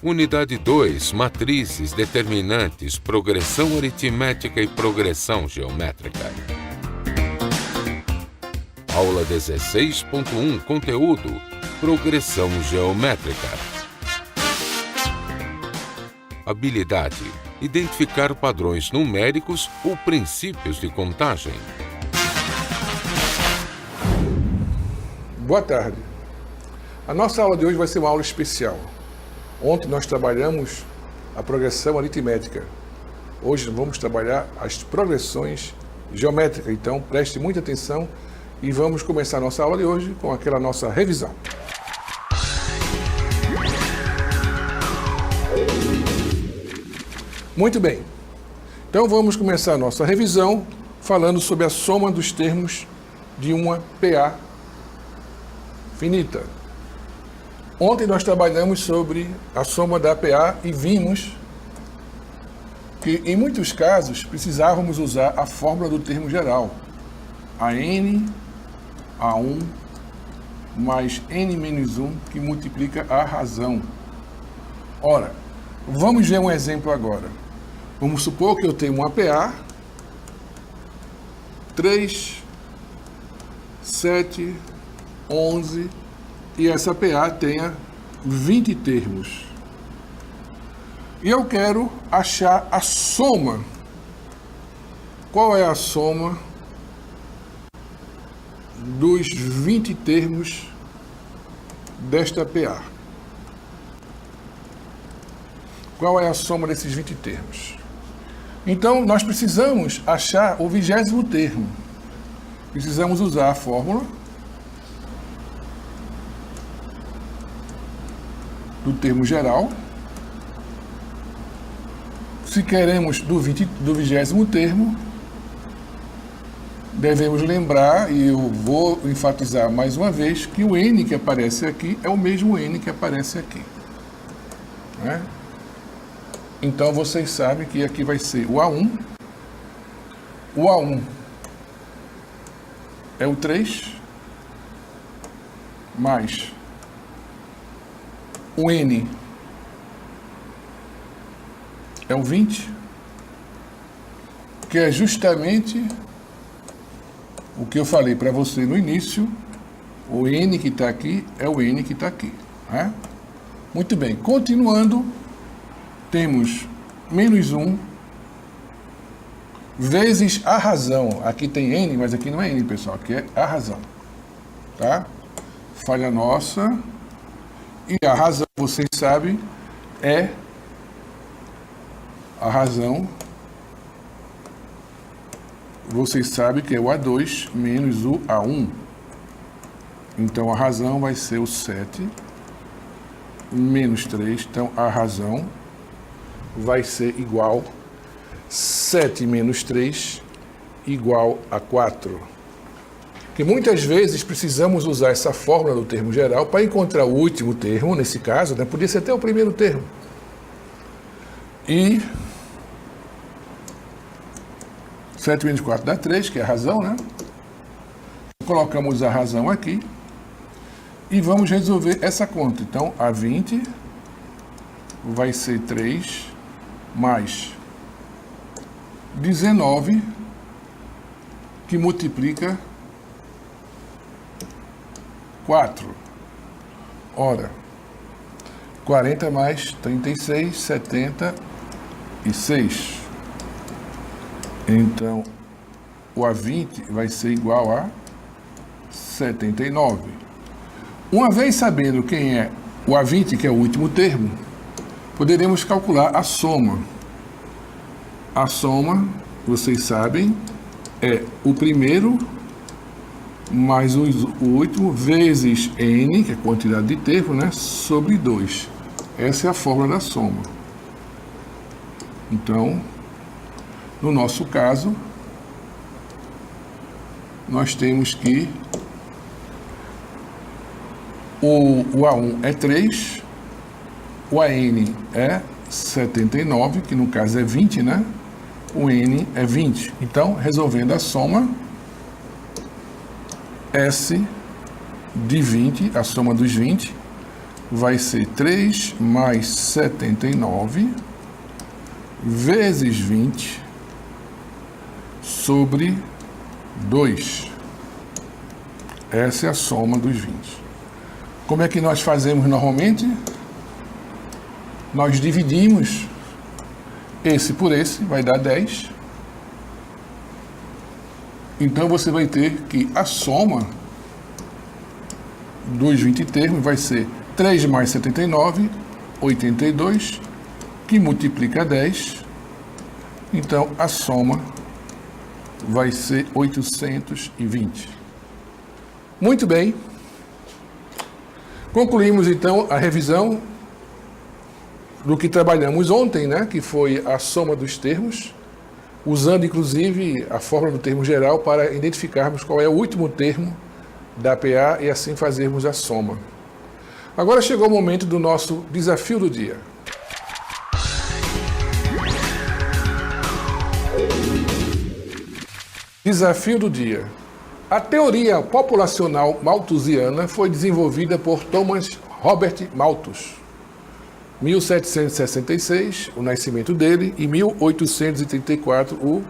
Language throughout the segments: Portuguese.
Unidade 2, matrizes, determinantes, progressão aritmética e progressão geométrica. Aula 16.1, conteúdo, progressão geométrica. Habilidade, identificar padrões numéricos ou princípios de contagem. Boa tarde. A nossa aula de hoje vai ser uma aula especial. Ontem nós trabalhamos a progressão aritmética. Hoje vamos trabalhar as progressões geométricas. Então preste muita atenção e vamos começar a nossa aula de hoje com aquela nossa revisão. Muito bem. Então vamos começar a nossa revisão falando sobre a soma dos termos de uma PA finita. Ontem nós trabalhamos sobre a soma da PA e vimos que, em muitos casos, precisávamos usar a fórmula do termo geral. A n, A1, mais n menos 1, que multiplica a razão. Ora, vamos ver um exemplo agora. Vamos supor que eu tenho uma PA 3, 7, 11... e essa PA tenha 20 termos. E eu quero achar a soma. Qual é a soma dos 20 termos desta PA? Qual é a soma desses 20 termos? Então, nós precisamos achar o 20º termo. Precisamos usar a fórmula do termo geral. Se queremos do 20º termo, devemos lembrar, e eu vou enfatizar mais uma vez, que o n que aparece aqui é o mesmo n que aparece aqui. Né? Então vocês sabem que aqui vai ser o A1. O A1 é o 3, mais o n é o 20, que é justamente o que eu falei para você no início. O n que está aqui é o n que está aqui. Né? Muito bem, continuando, temos menos 1 vezes a razão. Aqui tem n, mas aqui não é n, pessoal, aqui é a razão. Tá? Falha nossa. E a razão, vocês sabem, é a razão, vocês sabem que é o A2 menos o A1. Então, a razão vai ser o 7 menos 3. Então, a razão vai ser igual 7 menos 3 igual a 4. Que muitas vezes precisamos usar essa fórmula do termo geral para encontrar o último termo, nesse caso, né? Podia ser até o primeiro termo. E 7 menos 4 dá 3, que é a razão, né? Colocamos a razão aqui e vamos resolver essa conta. Então, a 20 vai ser 3 mais 19, que multiplica 4. Ora, 40 mais 36, 76. Então, o A20 vai ser igual a 79. Uma vez sabendo quem é o A20, que é o último termo, poderemos calcular a soma. A soma, vocês sabem, é o primeiro mais o último vezes n, que é a quantidade de termos, né, sobre 2. Essa é a fórmula da soma. Então, no nosso caso, nós temos que o A1 é 3, o AN é 79, que no caso é 20, né? O N é 20. Então, resolvendo a soma, S de 20, a soma dos 20, vai ser 3 mais 79 vezes 20 sobre 2. Essa é a soma dos 20. Como é que nós fazemos normalmente? Nós dividimos esse por esse, vai dar 10. Então você vai ter que a soma dos 20 termos vai ser 3 mais 79, 82, que multiplica 10. Então a soma vai ser 820. Muito bem. Concluímos então a revisão do que trabalhamos ontem, né? Que foi a soma dos termos, usando inclusive a fórmula do termo geral para identificarmos qual é o último termo da PA e assim fazermos a soma. Agora chegou o momento do nosso desafio do dia. Desafio do dia. A teoria populacional malthusiana foi desenvolvida por Thomas Robert Malthus. 1766, o nascimento dele, e 1834, o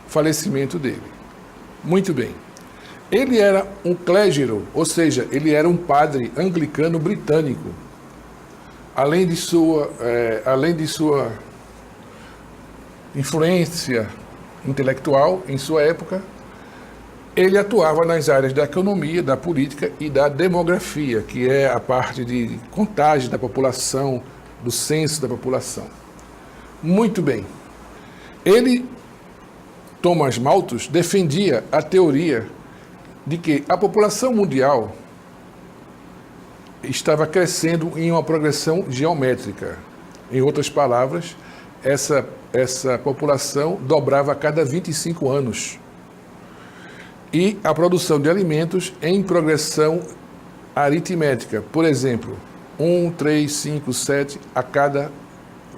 falecimento dele. Muito bem. Ele era um clérigo, ou seja, ele era um padre anglicano britânico. Além de sua influência intelectual em sua época, ele atuava nas áreas da economia, da política e da demografia, que é a parte de contagem da população, do censo da população. Muito bem. Ele, Thomas Malthus, defendia a teoria de que a população mundial estava crescendo em uma progressão geométrica. Em outras palavras, essa população dobrava a cada 25 anos. E a produção de alimentos em progressão aritmética. Por exemplo, 1, 3, 5, 7 a cada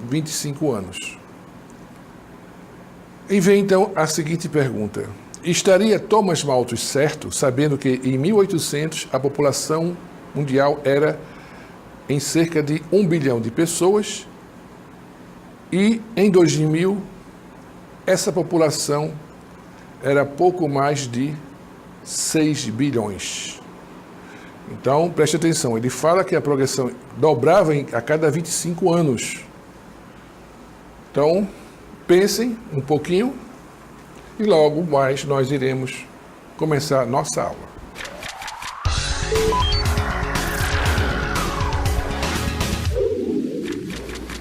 25 anos. E vem então a seguinte pergunta. Estaria Thomas Malthus certo, sabendo que em 1800 a população mundial era em cerca de 1 bilhão de pessoas e em 2000 essa população era pouco mais de 6 bilhões. Então, preste atenção, ele fala que a progressão dobrava a cada 25 anos. Então, pensem um pouquinho e logo mais nós iremos começar a nossa aula.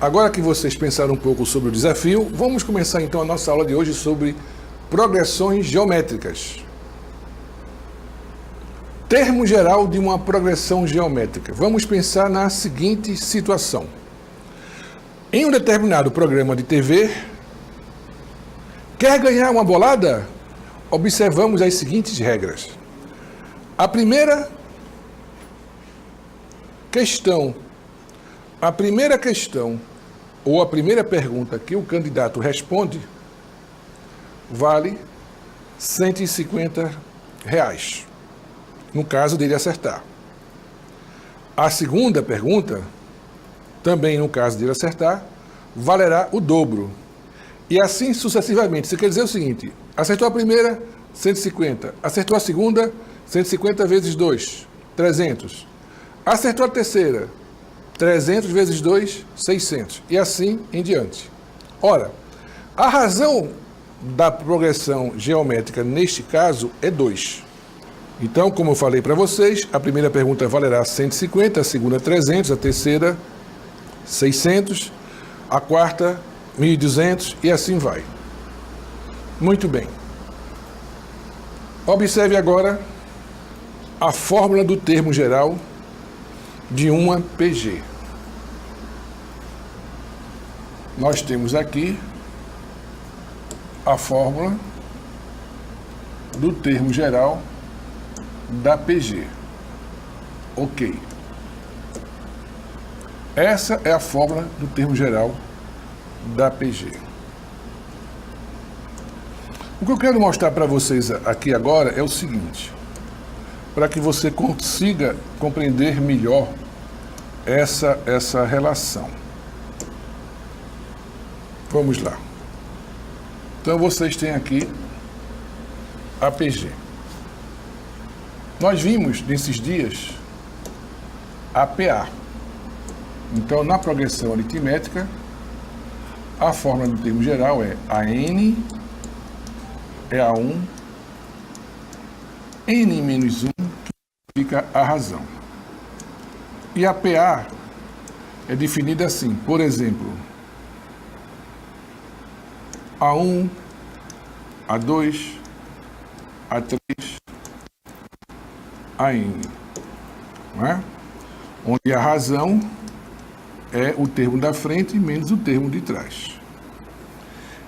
Agora que vocês pensaram um pouco sobre o desafio, vamos começar então a nossa aula de hoje sobre progressões geométricas. Termo geral de uma progressão geométrica. Vamos pensar na seguinte situação. Em um determinado programa de TV, quer ganhar uma bolada? Observamos as seguintes regras. A primeira questão ou a primeira pergunta que o candidato responde vale R$150, no caso dele acertar. A segunda pergunta, também no caso dele acertar, valerá o dobro. E assim sucessivamente. Isso quer dizer o seguinte, acertou a primeira, 150. Acertou a segunda, 150 vezes 2, 300. Acertou a terceira, 300 vezes 2, 600. E assim em diante. Ora, a razão da progressão geométrica neste caso é 2. Então, como eu falei para vocês, a primeira pergunta valerá 150, a segunda 300, a terceira 600, a quarta 1.200 e assim vai. Muito bem. Observe agora a fórmula do termo geral de uma PG. Nós temos aqui a fórmula do termo geral da PG. Ok. Essa é a fórmula do termo geral da PG. O que eu quero mostrar para vocês aqui agora é o seguinte, para que você consiga compreender melhor essa relação. Vamos lá. Então, vocês têm aqui a PG. Nós vimos, nesses dias, a PA. Então, na progressão aritmética, a fórmula do termo geral é a N é A1, N menos 1, que fica a razão. E a PA é definida assim, por exemplo, A1, A2, A3, AN, não é? Onde a razão é o termo da frente menos o termo de trás.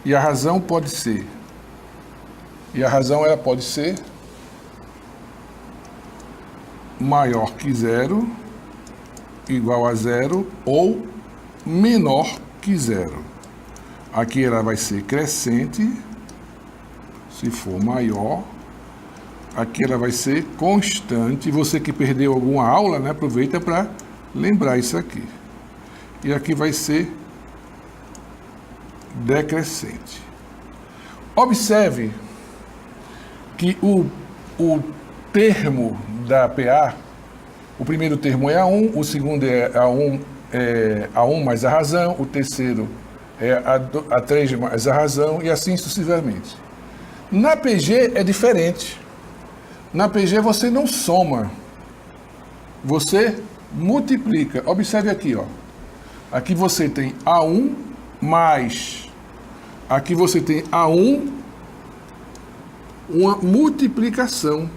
E a razão pode ser, ela pode ser maior que zero, igual a zero ou menor que zero. Aqui ela vai ser crescente, se for maior. Aqui ela vai ser constante. Você que perdeu alguma aula, né, aproveita para lembrar isso aqui. E aqui vai ser decrescente. Observe que o termo da PA, o primeiro termo é A1, o segundo é A1 mais a razão, o terceiro é A3 mais a razão e assim sucessivamente. Na PG é diferente. Na PG você não soma, você multiplica. Observe aqui, ó. Aqui você tem A1 mais, aqui você tem A1, uma multiplicação,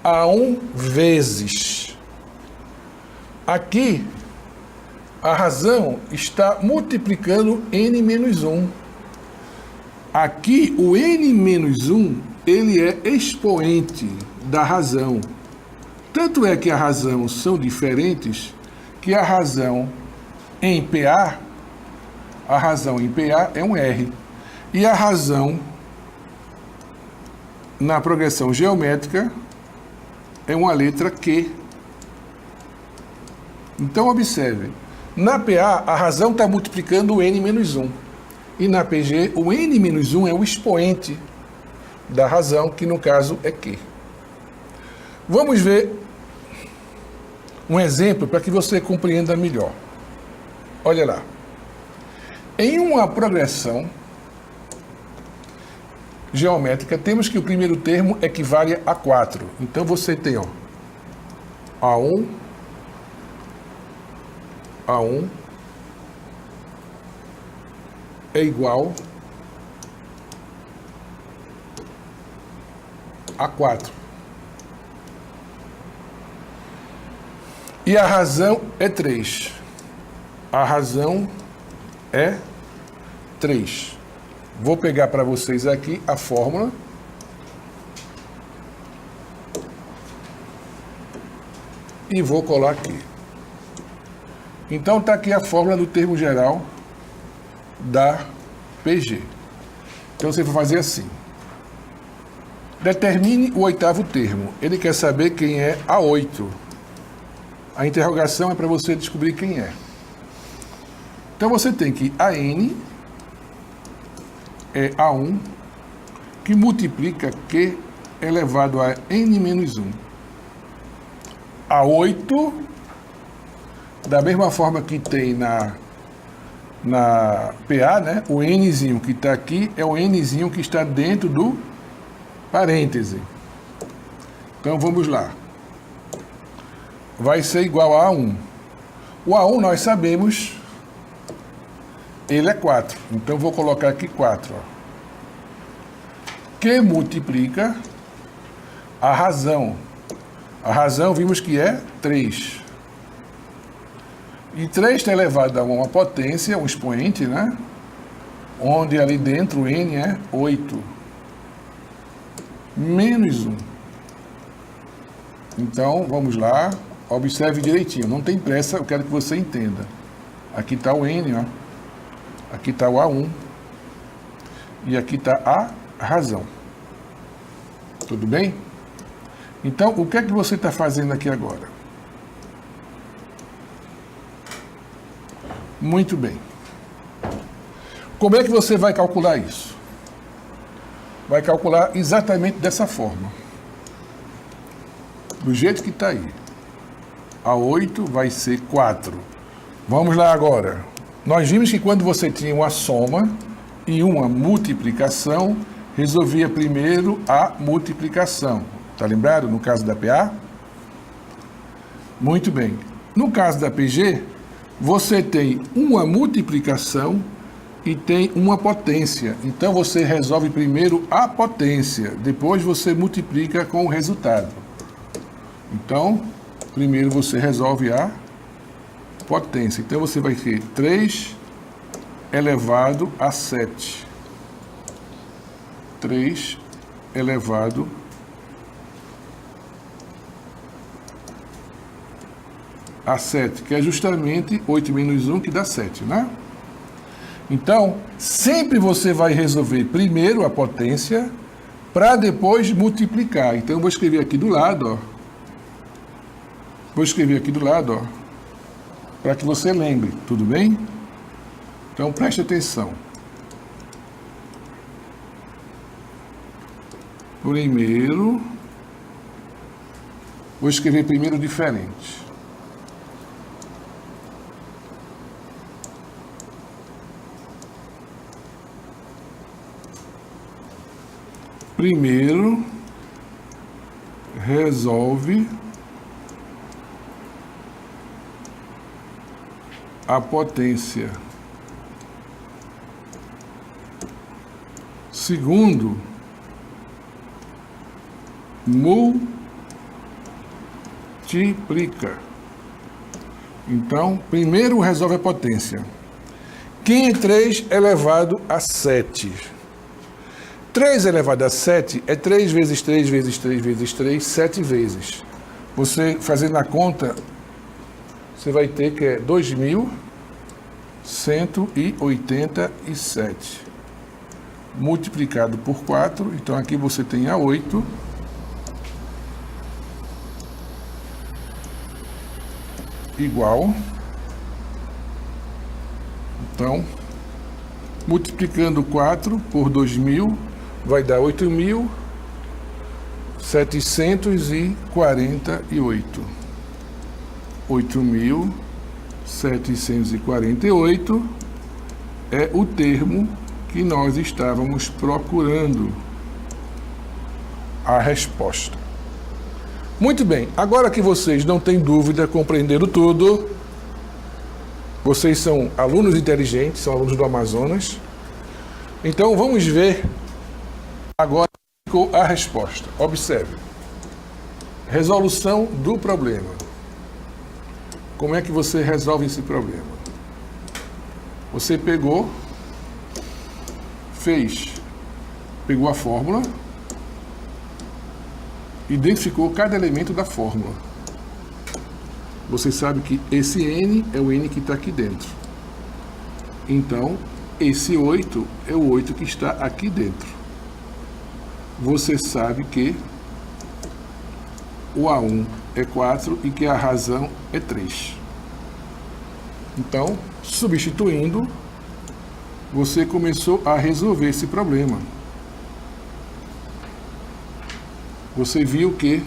A1 vezes. Aqui, a razão está multiplicando N menos 1. Aqui, o N menos 1, ele é expoente da razão. Tanto é que a razão são diferentes, que a razão em PA é um R. E a razão na progressão geométrica é uma letra Q. Então, observe. Na PA, a razão está multiplicando o N menos 1. E na PG, o N menos 1 é o expoente da razão, que no caso é Q. Vamos ver um exemplo para que você compreenda melhor. Olha lá. Em uma progressão geométrica, temos que o primeiro termo equivale a 4. Então, você tem, ó, A1 é igual a 4. E a razão é 3. A razão é 3. Vou pegar para vocês aqui a fórmula. E vou colar aqui. Então, está aqui a fórmula do termo geral da PG. Então, você vai fazer assim. Determine o oitavo termo. Ele quer saber quem é A8. A interrogação é para você descobrir quem é. Então, você tem que AN é A1, que multiplica Q elevado a N menos 1. A8, da mesma forma que tem na PA, né? O Nzinho que está aqui é o Nzinho que está dentro do parêntese. Então, vamos lá. Vai ser igual a A1. O A1 nós sabemos, ele é 4. Então, vou colocar aqui 4. Ó. Que multiplica a razão. A razão vimos que é 3. E 3 está elevado a uma potência, um expoente, né? Onde ali dentro o N é 8. Menos 1. Então, vamos lá. Observe direitinho. Não tem pressa, eu quero que você entenda. Aqui está o N, ó. Aqui está o A1. E aqui está a razão. Tudo bem? Então, o que é que você está fazendo aqui agora? Muito bem. Como é que você vai calcular isso? Vai calcular exatamente dessa forma. Do jeito que está aí. A 8 vai ser 4. Vamos lá agora. Nós vimos que quando você tinha uma soma e uma multiplicação, resolvia primeiro a multiplicação. Está lembrado no caso da PA? Muito bem. No caso da PG, você tem uma multiplicação e tem uma potência. Então você resolve primeiro a potência, depois você multiplica com o resultado. Então, primeiro você resolve a potência. Então você vai ter 3 elevado a 7. 3 elevado a 7, que é justamente 8 menos 1, que dá 7, né? Então, sempre você vai resolver primeiro a potência para depois multiplicar. Então, eu vou escrever aqui do lado, ó. Vou escrever aqui do lado, ó, para que você lembre, tudo bem? Então, preste atenção. Primeiro, vou escrever primeiro diferente. Primeiro, resolve a potência. Segundo, multiplica. Então, primeiro resolve a potência. Quem é 3 elevado a 7? 3 elevado a 7 é 3 vezes 3 vezes 3 vezes 3, 7 vezes. Você, fazendo a conta, você vai ter que é 2.187. Multiplicado por 4, então aqui você tem a 8. Igual. Então, multiplicando 4 por 2.000, vai dar 8.748. 8.748 é o termo que nós estávamos procurando. A resposta. Muito bem, agora que vocês não têm dúvida, compreenderam tudo, vocês são alunos inteligentes, são alunos do Amazonas, então vamos ver agora a resposta. Observe. Resolução do problema. Como é que você resolve esse problema? Você pegou a fórmula, identificou cada elemento da fórmula. Você sabe que esse N é o N que está aqui dentro. Então, esse 8 é o 8 que está aqui dentro. Você sabe que o A1 é 4 e que a razão é 3. Então, substituindo, você começou a resolver esse problema. Você viu que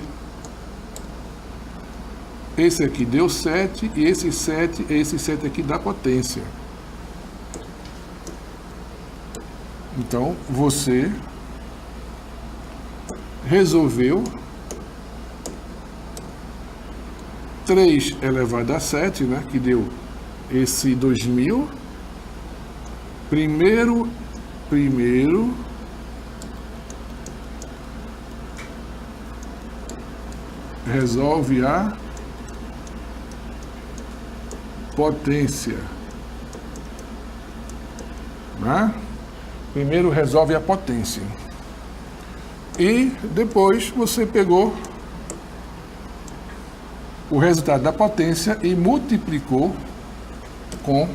esse aqui deu 7 e esse 7 aqui dá potência. Então, você resolveu 3 elevado a 7, né, que deu esse 2.000. Primeiro resolve a potência, né? Primeiro resolve a potência. E depois você pegou o resultado da potência e multiplicou com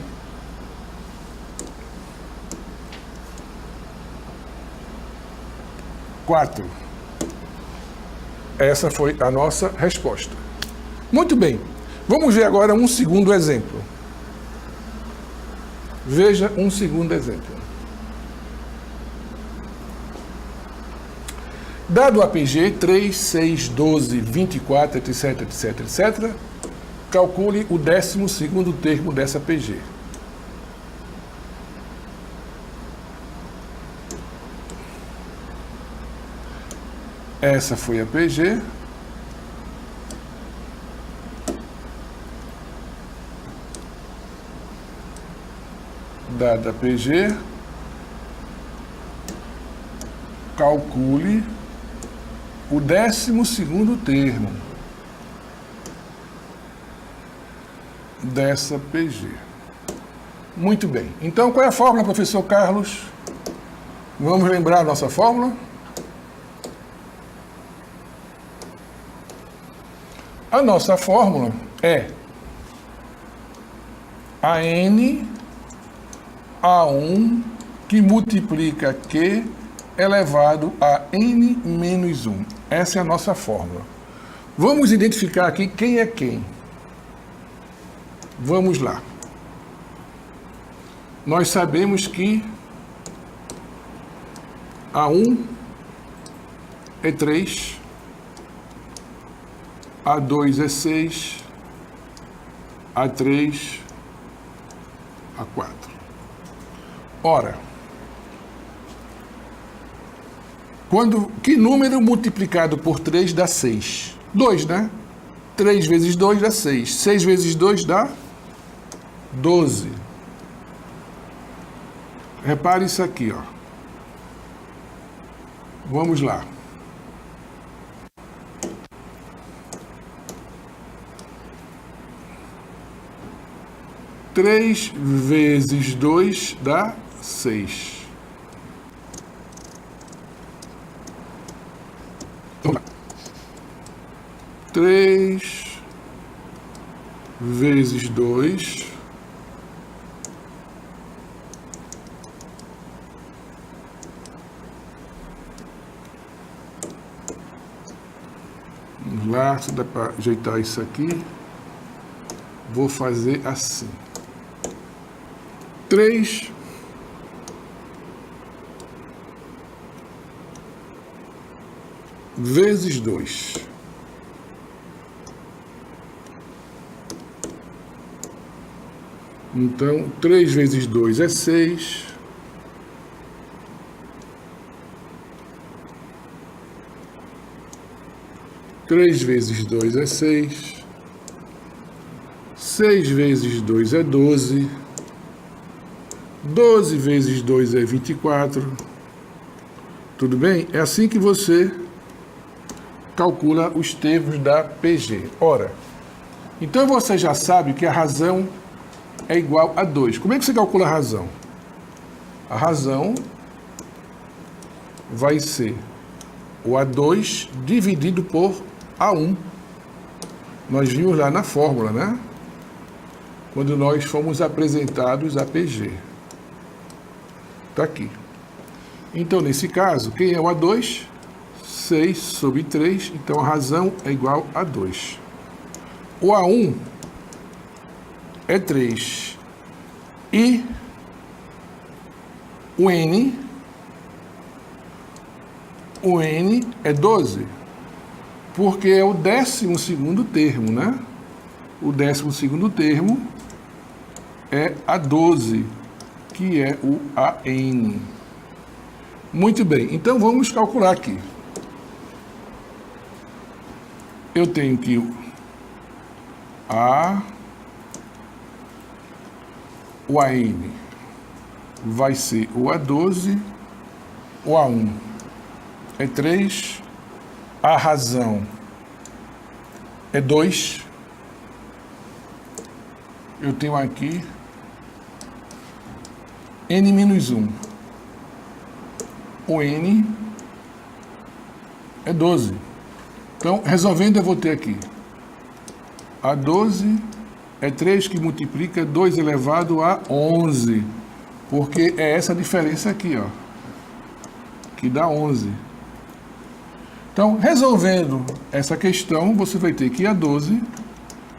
4. Essa foi a nossa resposta. Muito bem. Vamos ver agora um segundo exemplo. Veja um segundo exemplo. Dado o APG 3, 6, 12, 24, etc, etc, etc, calcule o 12º termo dessa APG. Essa foi a PG. Dada a PG, calcule o 12º termo dessa PG. Muito bem. Então, qual é a fórmula, professor Carlos? Vamos lembrar a nossa fórmula? A nossa fórmula é AN A1 que multiplica Q elevado a N menos 1. Essa é a nossa fórmula. Vamos identificar aqui quem é quem. Vamos lá. Nós sabemos que A1 é 3, A2 é 6, A3, A4. Ora, que número multiplicado por 3 dá 6? 2, né? 3 vezes 2 dá 6. 6 vezes 2 dá 12. Repare isso aqui, ó. Vamos lá. Três vezes 2 dá 6. Vamos lá. 3 vezes 2 vamos lá, se dá para ajeitar isso aqui. Vou fazer assim. 3 vezes 2. Então, 3 vezes 2 é 6. Três vezes 2 é 6. 6 vezes 2 é 12. 12 vezes 2 é 24. Tudo bem? É assim que você calcula os termos da PG. Ora, então você já sabe que a razão é igual a 2. Como é que você calcula a razão? A razão vai ser o A2 dividido por A1. Nós vimos lá na fórmula, né? Quando nós fomos apresentados a PG. Está aqui. Então, nesse caso, quem é o A2? 6 sobre 3. Então, a razão é igual a 2. O A1 é 3. E o N é 12. Porque é o 12º termo, né? O 12º termo é a 12, que é o AN. Muito bem, então vamos calcular aqui. Eu tenho que o AN vai ser o A12, o A1 é 3, a razão é 2. Eu tenho aqui N menos 1. O N é 12. Então, resolvendo, eu vou ter aqui A12 é 3 que multiplica 2 elevado a 11. Porque é essa diferença aqui, ó, que dá 11. Então, resolvendo essa questão, você vai ter que A12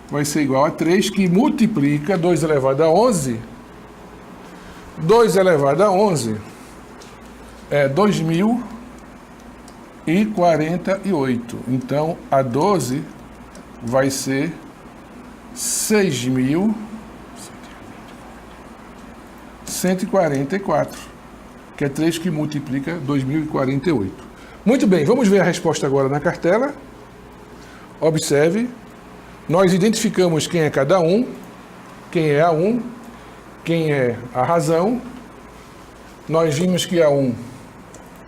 vai ser igual a 3 que multiplica 2 elevado a 11 2 elevado a 11 é 2048. Então, a 12 vai ser 6.144, que é 3 que multiplica 2048. Muito bem, vamos ver a resposta agora na cartela. Observe, nós identificamos quem é cada um, quem é A1, quem é a razão. Nós vimos que A1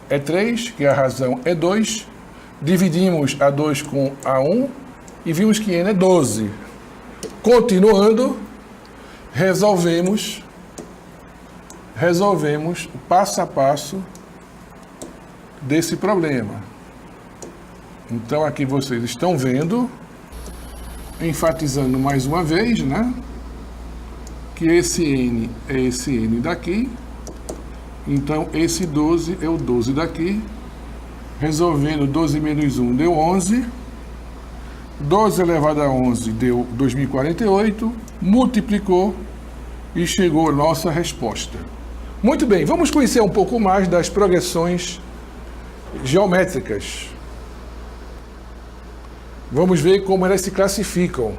é 3, que a razão é 2. Dividimos A2 com A1 e vimos que N é 12. Continuando, resolvemos o passo a passo desse problema. Então, aqui vocês estão vendo, enfatizando mais uma vez, né? Que esse N é esse N daqui. Então, esse 12 é o 12 daqui. Resolvendo 12 menos 1 deu 11. 12 elevado a 11 deu 2048. Multiplicou e chegou a nossa resposta. Muito bem, vamos conhecer um pouco mais das progressões geométricas. Vamos ver como elas se classificam.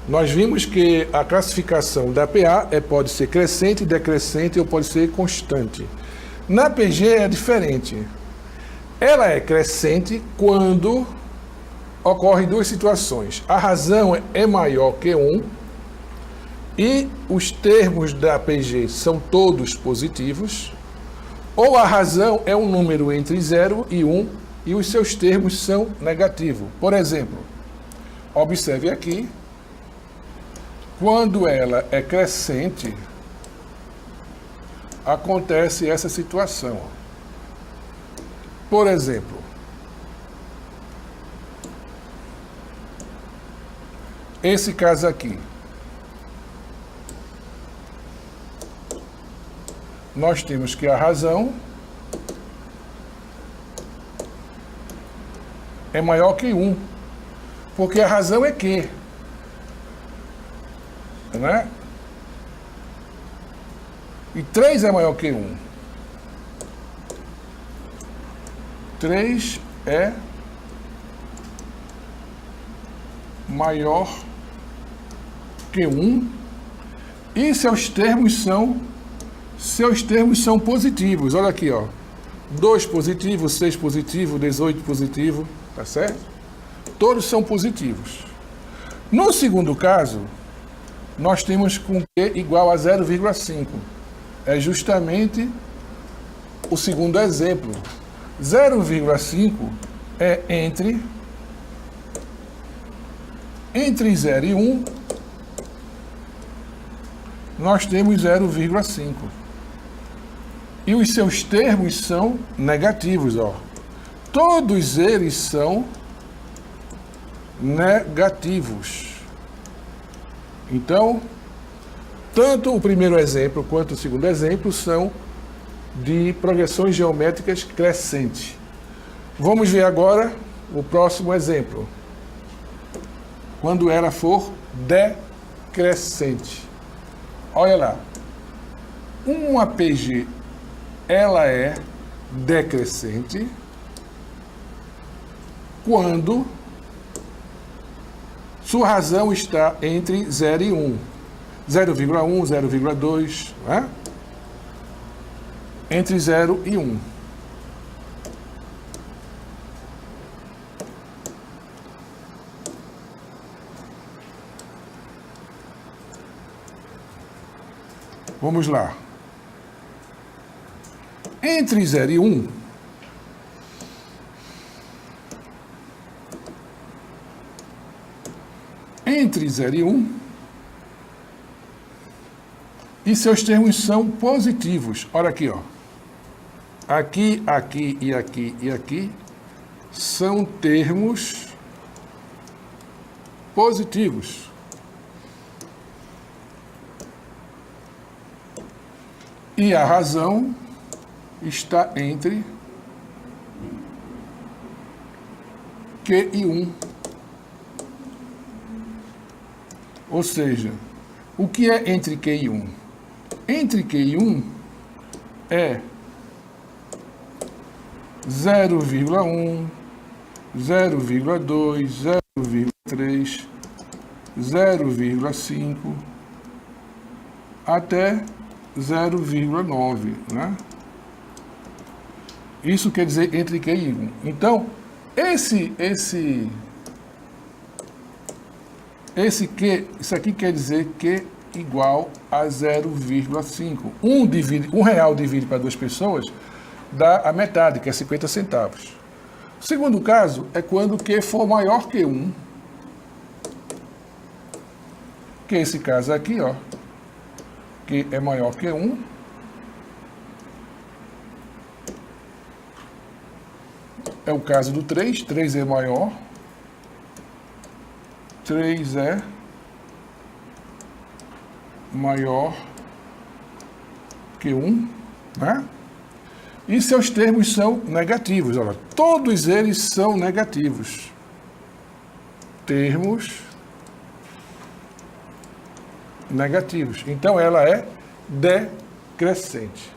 Nós vimos que a classificação da PA pode ser crescente, decrescente ou pode ser constante. Na PG é diferente. Ela é crescente quando ocorrem duas situações. A razão é maior que 1 e os termos da PG são todos positivos, ou a razão é um número entre 0 e 1 e os seus termos são negativos. Por exemplo, observe aqui, quando ela é crescente, acontece essa situação. Por exemplo, esse caso aqui. Nós temos que a razão é maior que 1. Porque a razão é Q. Né? E 3 é maior que 1. 3 é maior que 1. E seus termos são positivos. Olha aqui, ó. 2 positivo, 6 positivo, 18 positivo. Tá certo? Todos são positivos. No segundo caso, nós temos com Q igual a 0,5. É justamente o segundo exemplo. 0,5 é entre 0 e 1, nós temos 0,5. E os seus termos são negativos, ó. Todos eles são negativos. Então, tanto o primeiro exemplo quanto o segundo exemplo são de progressões geométricas crescentes. Vamos ver agora o próximo exemplo. Quando ela for decrescente. Olha lá. Uma PG, ela é decrescente quando sua razão está entre 0 e 1. 0,1, 0,2, né? Entre 0 e 1. Vamos lá. Entre 0 e 1, entre 0 e 1, e seus termos são positivos. Olha aqui, ó. Aqui, aqui e aqui e aqui são termos positivos. E a razão está entre Q e 1. Ou seja, o que é entre Q e 1? Entre Q e 1 é 0,1, 0,2, 0,3, 0,5 até 0,9, né? Isso quer dizer entre Q e 1. Então, isso aqui quer dizer Q igual a 0,5. Um real divide para duas pessoas dá a metade, que é 50 centavos. O segundo caso é quando Q for maior que 1. Que é esse caso aqui, ó. Q é maior que 1. É o caso do 3. 3 é maior. 3 é maior que 1, né? E seus termos são negativos. Olha, todos eles são negativos. Termos negativos. Então, ela é decrescente.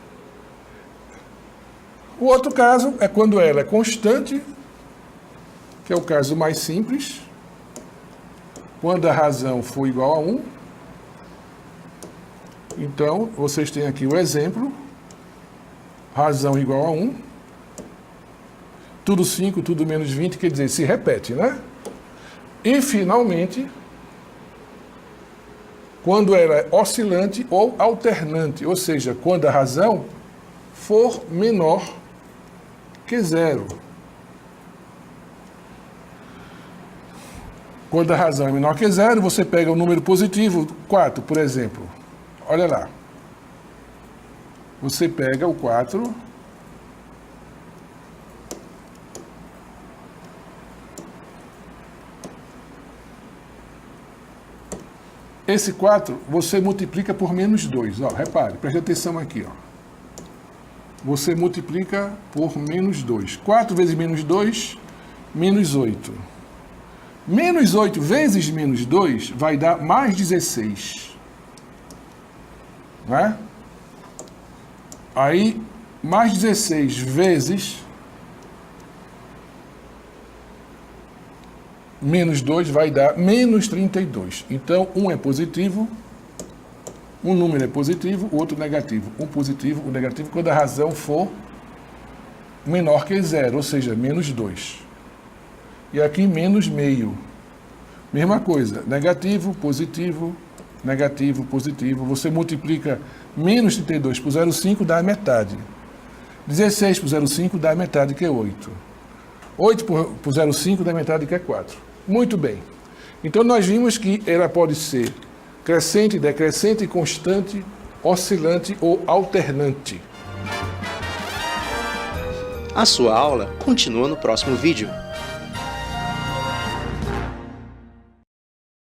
O outro caso é quando ela é constante, que é o caso mais simples. Quando a razão for igual a 1. Então, vocês têm aqui o exemplo. Razão igual a 1. Tudo 5, tudo menos 20, quer dizer, se repete, né? E, finalmente, quando ela é oscilante ou alternante, ou seja, quando a razão for menor que 0. Quando a razão é menor que 0, você pega o número positivo, 4, por exemplo. Olha lá. Você pega o 4. Esse 4 você multiplica por menos 2. Ó, repare, preste atenção aqui. Ó. Você multiplica por menos 2. 4 vezes menos 2, menos 8. Menos 8 vezes menos 2 vai dar mais 16. Né? Aí, mais 16 vezes menos 2 vai dar menos 32. Então, um é positivo, um número é positivo, o outro negativo. Um positivo, o negativo, quando a razão for menor que 0, ou seja, menos 2. E aqui, menos meio. Mesma coisa, negativo, positivo, negativo, positivo. Você multiplica menos 32 por 0,5 dá a metade. 16 por 0,5 dá a metade, que é 8. 8 por 0,5 dá a metade, que é 4. Muito bem. Então, nós vimos que ela pode ser crescente, decrescente, constante, oscilante ou alternante. A sua aula continua no próximo vídeo.